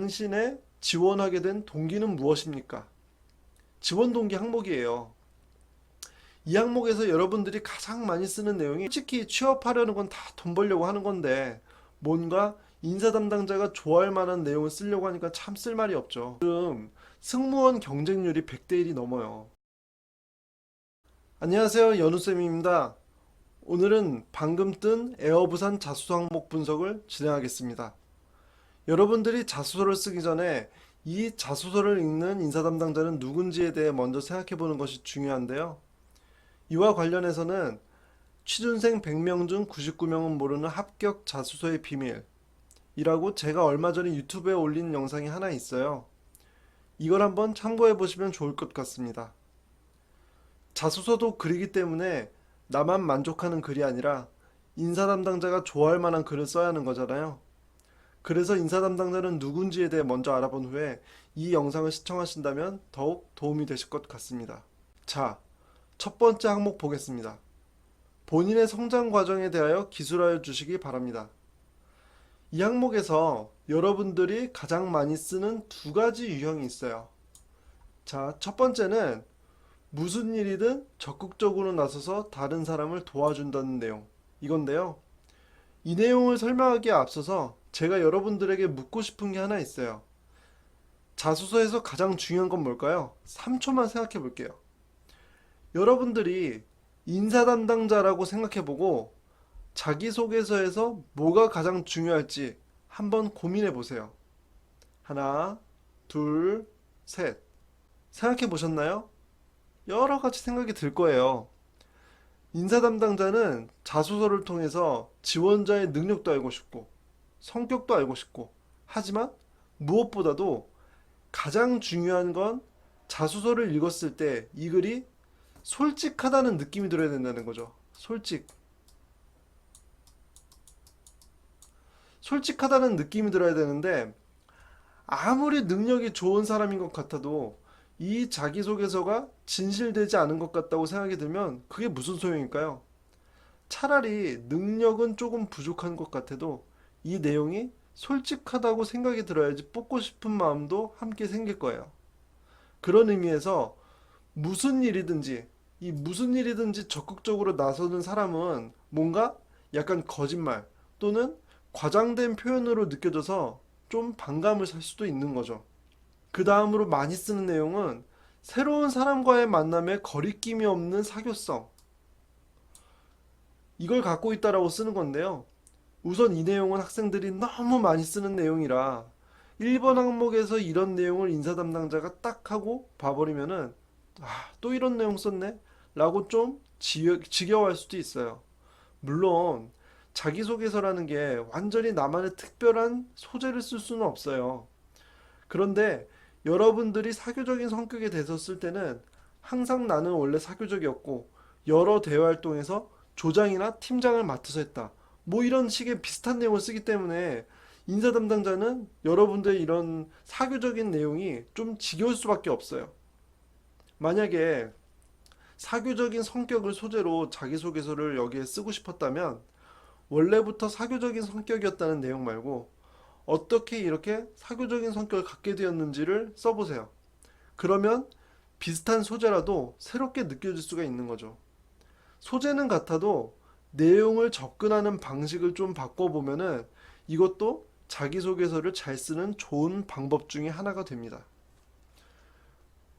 당신의 지원하게 된 동기는 무엇입니까? 지원 동기 항목이에요. 이 항목에서 여러분들이 가장 많이 쓰는 내용이 솔직히 취업하려는 건 다 돈 벌려고 하는 건데 뭔가 인사 담당자가 좋아할 만한 내용을 쓰려고 하니까 참 쓸 말이 없죠. 지금 승무원 경쟁률이 100대 1이 넘어요. 안녕하세요. 연우쌤입니다. 오늘은 방금 뜬 에어부산 자소서 항목 분석을 진행하겠습니다. 여러분들이 자소서를 쓰기 전에 이 자소서를 읽는 인사 담당자는 누군지에 대해 먼저 생각해 보는 것이 중요한데요. 이와 관련해서는 취준생 100명 중 99명은 모르는 합격 자소서의 비밀이라고 제가 얼마 전에 유튜브에 올린 영상이 하나 있어요. 이걸 한번 참고해 보시면 좋을 것 같습니다. 자소서도 글이기 때문에 나만 만족하는 글이 아니라 인사 담당자가 좋아할 만한 글을 써야 하는 거잖아요. 그래서 인사 담당자는 누군지에 대해 먼저 알아본 후에 이 영상을 시청하신다면 더욱 도움이 되실 것 같습니다. 자, 첫 번째 항목 보겠습니다. 본인의 성장 과정에 대하여 기술하여 주시기 바랍니다. 이 항목에서 여러분들이 가장 많이 쓰는 두 가지 유형이 있어요. 자, 첫 번째는 무슨 일이든 적극적으로 나서서 다른 사람을 도와준다는 내용. 이건데요. 이 내용을 설명하기에 앞서서 제가 여러분들에게 묻고 싶은 게 하나 있어요. 자소서에서 가장 중요한 건 뭘까요? 3초만 생각해 볼게요. 여러분들이 인사 담당자라고 생각해보고 자기소개서에서 뭐가 가장 중요할지 한번 고민해 보세요. 하나, 둘, 셋. 생각해 보셨나요? 여러 가지 생각이 들 거예요. 인사 담당자는 자소서를 통해서 지원자의 능력도 알고 싶고, 성격도 알고 싶고, 하지만 무엇보다도 가장 중요한 건 자소서를 읽었을 때 이 글이 솔직하다는 느낌이 들어야 된다는 거죠. 솔직하다는 느낌이 들어야 되는데 아무리 능력이 좋은 사람인 것 같아도 이 자기소개서가 진실되지 않은 것 같다고 생각이 들면 그게 무슨 소용일까요? 차라리 능력은 조금 부족한 것 같아도 이 내용이 솔직하다고 생각이 들어야지 뽑고 싶은 마음도 함께 생길 거예요. 그런 의미에서 무슨 일이든지 적극적으로 나서는 사람은 뭔가 약간 거짓말 또는 과장된 표현으로 느껴져서 좀 반감을 살 수도 있는 거죠. 그 다음으로 많이 쓰는 내용은 새로운 사람과의 만남에 거리낌이 없는 사교성. 이걸 갖고 있다라고 쓰는 건데요. 우선 이 내용은 학생들이 너무 많이 쓰는 내용이라 1번 항목에서 이런 내용을 인사 담당자가 딱 하고 봐버리면은 또 이런 내용 썼네? 라고 좀 지겨워할 수도 있어요. 물론 자기소개서라는 게 완전히 나만의 특별한 소재를 쓸 수는 없어요. 그런데 여러분들이 사교적인 성격에 대해서 쓸 때는 항상 나는 원래 사교적이었고 여러 대외 활동에서 조장이나 팀장을 맡아서 했다. 뭐 이런 식의 비슷한 내용을 쓰기 때문에 인사 담당자는 여러분들의 이런 사교적인 내용이 좀 지겨울 수밖에 없어요. 만약에 사교적인 성격을 소재로 자기소개서를 여기에 쓰고 싶었다면 원래부터 사교적인 성격이었다는 내용 말고 어떻게 이렇게 사교적인 성격을 갖게 되었는지를 써보세요. 그러면 비슷한 소재라도 새롭게 느껴질 수가 있는 거죠. 소재는 같아도 내용을 접근하는 방식을 좀 바꿔보면은 이것도 자기소개서를 잘 쓰는 좋은 방법 중에 하나가 됩니다.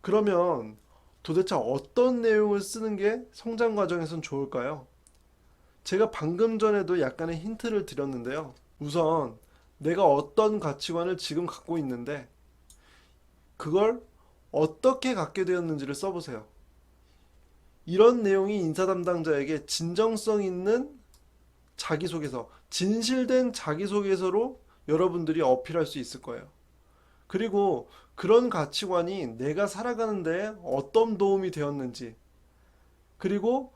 그러면 도대체 어떤 내용을 쓰는 게 성장 과정에선 좋을까요? 제가 방금 전에도 약간의 힌트를 드렸는데요. 우선 내가 어떤 가치관을 지금 갖고 있는데 그걸 어떻게 갖게 되었는지를 써보세요. 이런 내용이 인사 담당자에게 진정성 있는 자기소개서, 진실된 자기소개서로 여러분들이 어필할 수 있을 거예요. 그리고 그런 가치관이 내가 살아가는데 어떤 도움이 되었는지, 그리고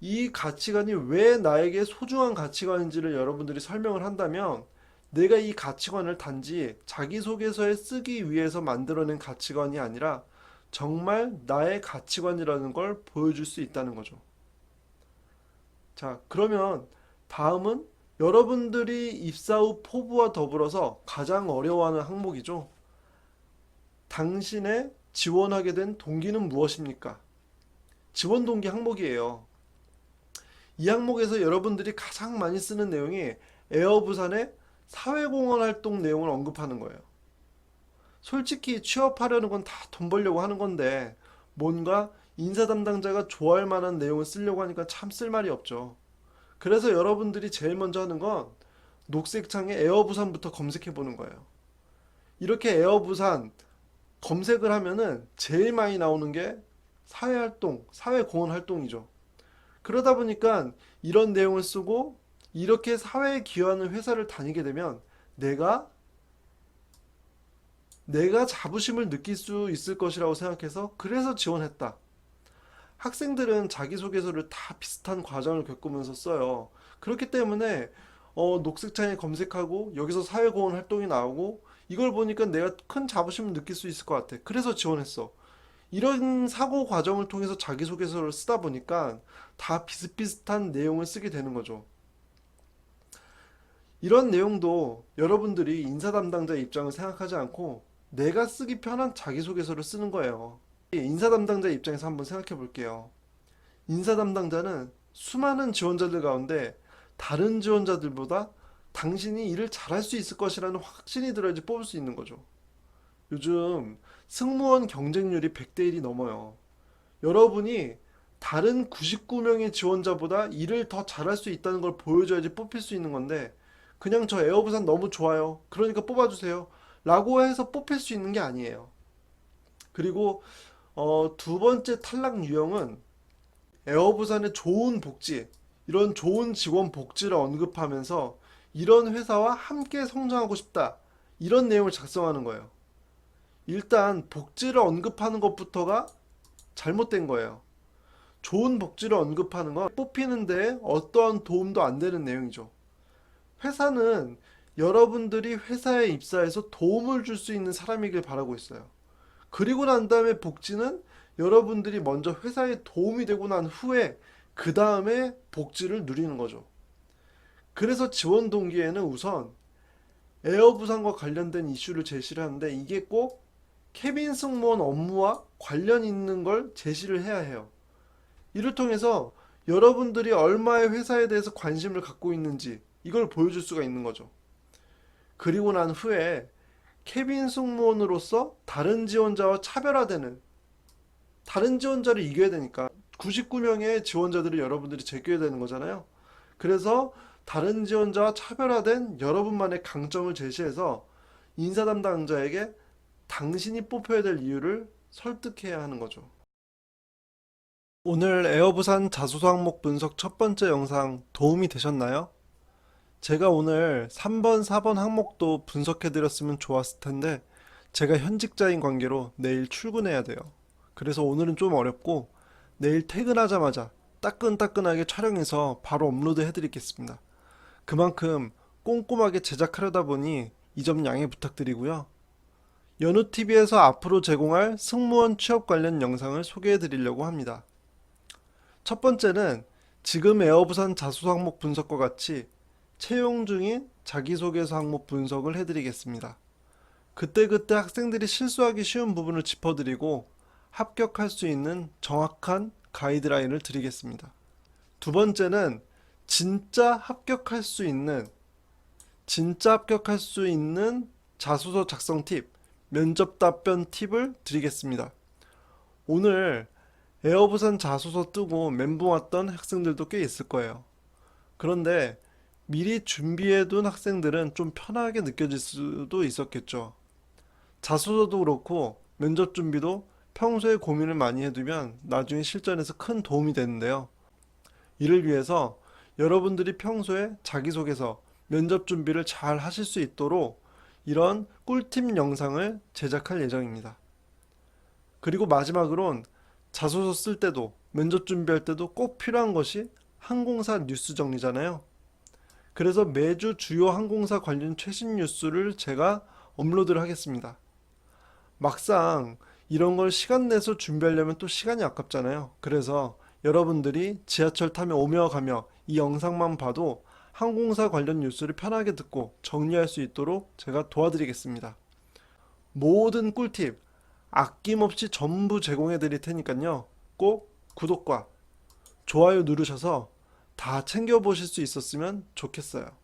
이 가치관이 왜 나에게 소중한 가치관인지를 여러분들이 설명을 한다면 내가 이 가치관을 단지 자기소개서에 쓰기 위해서 만들어낸 가치관이 아니라 정말 나의 가치관이라는 걸 보여줄 수 있다는 거죠. 자, 그러면 다음은 여러분들이 입사 후 포부와 더불어서 가장 어려워하는 항목이죠. 당신의 지원하게 된 동기는 무엇입니까? 지원 동기 항목이에요. 이 항목에서 여러분들이 가장 많이 쓰는 내용이 에어부산의 사회공헌 활동 내용을 언급하는 거예요. 솔직히 취업하려는 건 다 돈 벌려고 하는 건데 뭔가 인사 담당자가 좋아할 만한 내용을 쓰려고 하니까 참 쓸 말이 없죠. 그래서 여러분들이 제일 먼저 하는 건 녹색창에 에어부산부터 검색해 보는 거예요. 이렇게 에어부산 검색을 하면은 제일 많이 나오는 게 사회활동, 사회공헌 활동이죠. 그러다 보니까 이런 내용을 쓰고 이렇게 사회에 기여하는 회사를 다니게 되면 내가 자부심을 느낄 수 있을 것이라고 생각해서 그래서 지원했다. 학생들은 자기소개서를 다 비슷한 과정을 겪으면서 써요. 그렇기 때문에 녹색창에 검색하고 여기서 사회공헌 활동이 나오고 이걸 보니까 내가 큰 자부심을 느낄 수 있을 것 같아. 그래서 지원했어. 이런 사고 과정을 통해서 자기소개서를 쓰다 보니까 다 비슷비슷한 내용을 쓰게 되는 거죠. 이런 내용도 여러분들이 인사 담당자의 입장을 생각하지 않고 내가 쓰기 편한 자기소개서를 쓰는 거예요. 인사 담당자의 입장에서 한번 생각해 볼게요. 인사 담당자는 수많은 지원자들 가운데 다른 지원자들보다 당신이 일을 잘할 수 있을 것이라는 확신이 들어야지 뽑을 수 있는 거죠. 요즘 승무원 경쟁률이 100대 1이 넘어요. 여러분이 다른 99명의 지원자보다 일을 더 잘할 수 있다는 걸 보여줘야지 뽑힐 수 있는 건데 그냥 저 에어부산 너무 좋아요. 그러니까 뽑아주세요. 라고 해서 뽑힐 수 있는 게 아니에요. 그리고 두 번째 탈락 유형은 에어부산의 좋은 복지, 이런 좋은 직원 복지를 언급하면서 이런 회사와 함께 성장하고 싶다. 이런 내용을 작성하는 거예요. 일단 복지를 언급하는 것부터가 잘못된 거예요. 좋은 복지를 언급하는 건 뽑히는데 어떠한 도움도 안 되는 내용이죠. 회사는 여러분들이 회사에 입사해서 도움을 줄 수 있는 사람이길 바라고 있어요. 그리고 난 다음에 복지는 여러분들이 먼저 회사에 도움이 되고 난 후에 그 다음에 복지를 누리는 거죠. 그래서 지원 동기에는 우선 에어부산과 관련된 이슈를 제시를 하는데 이게 꼭 케빈 승무원 업무와 관련 있는 걸 제시를 해야 해요. 이를 통해서 여러분들이 얼마의 회사에 대해서 관심을 갖고 있는지 이걸 보여줄 수가 있는 거죠. 그리고 난 후에 케빈 승무원으로서 다른 지원자와 차별화되는, 다른 지원자를 이겨야 되니까 99명의 지원자들을 여러분들이 제껴야 되는 거잖아요. 그래서 다른 지원자와 차별화된 여러분만의 강점을 제시해서 인사 담당자에게 당신이 뽑혀야 될 이유를 설득해야 하는 거죠. 오늘 에어부산 자소서 항목 분석 첫 번째 영상 도움이 되셨나요? 제가 오늘 3번, 4번 항목도 분석해드렸으면 좋았을 텐데 제가 현직자인 관계로 내일 출근해야 돼요. 그래서 오늘은 좀 어렵고 내일 퇴근하자마자 따끈따끈하게 촬영해서 바로 업로드 해드리겠습니다. 그만큼 꼼꼼하게 제작하려다 보니 이 점 양해 부탁드리고요. 연우TV에서 앞으로 제공할 승무원 취업 관련 영상을 소개해드리려고 합니다. 첫 번째는 지금 에어부산 자소서 항목 분석과 같이 채용 중인 자기소개서 항목 분석을 해드리겠습니다. 그때그때 학생들이 실수하기 쉬운 부분을 짚어드리고 합격할 수 있는 정확한 가이드라인을 드리겠습니다. 두 번째는 진짜 합격할 수 있는 자소서 작성 팁, 면접 답변 팁을 드리겠습니다. 오늘 에어부산 자소서 뜨고 멘붕 왔던 학생들도 꽤 있을 거예요. 그런데 미리 준비해둔 학생들은 좀 편하게 느껴질 수도 있었겠죠. 자소서도 그렇고 면접 준비도 평소에 고민을 많이 해두면 나중에 실전에서 큰 도움이 되는데요. 이를 위해서 여러분들이 평소에 자기소개서, 면접 준비를 잘 하실 수 있도록 이런 꿀팁 영상을 제작할 예정입니다. 그리고 마지막으론 자소서 쓸 때도 면접 준비할 때도 꼭 필요한 것이 항공사 뉴스 정리잖아요. 그래서 매주 주요 항공사 관련 최신 뉴스를 제가 업로드를 하겠습니다. 막상 이런 걸 시간 내서 준비하려면 또 시간이 아깝잖아요. 그래서 여러분들이 지하철 타며 오며 가며 이 영상만 봐도 항공사 관련 뉴스를 편하게 듣고 정리할 수 있도록 제가 도와드리겠습니다. 모든 꿀팁 아낌없이 전부 제공해 드릴 테니까요. 꼭 구독과 좋아요 누르셔서 다 챙겨보실 수 있었으면 좋겠어요.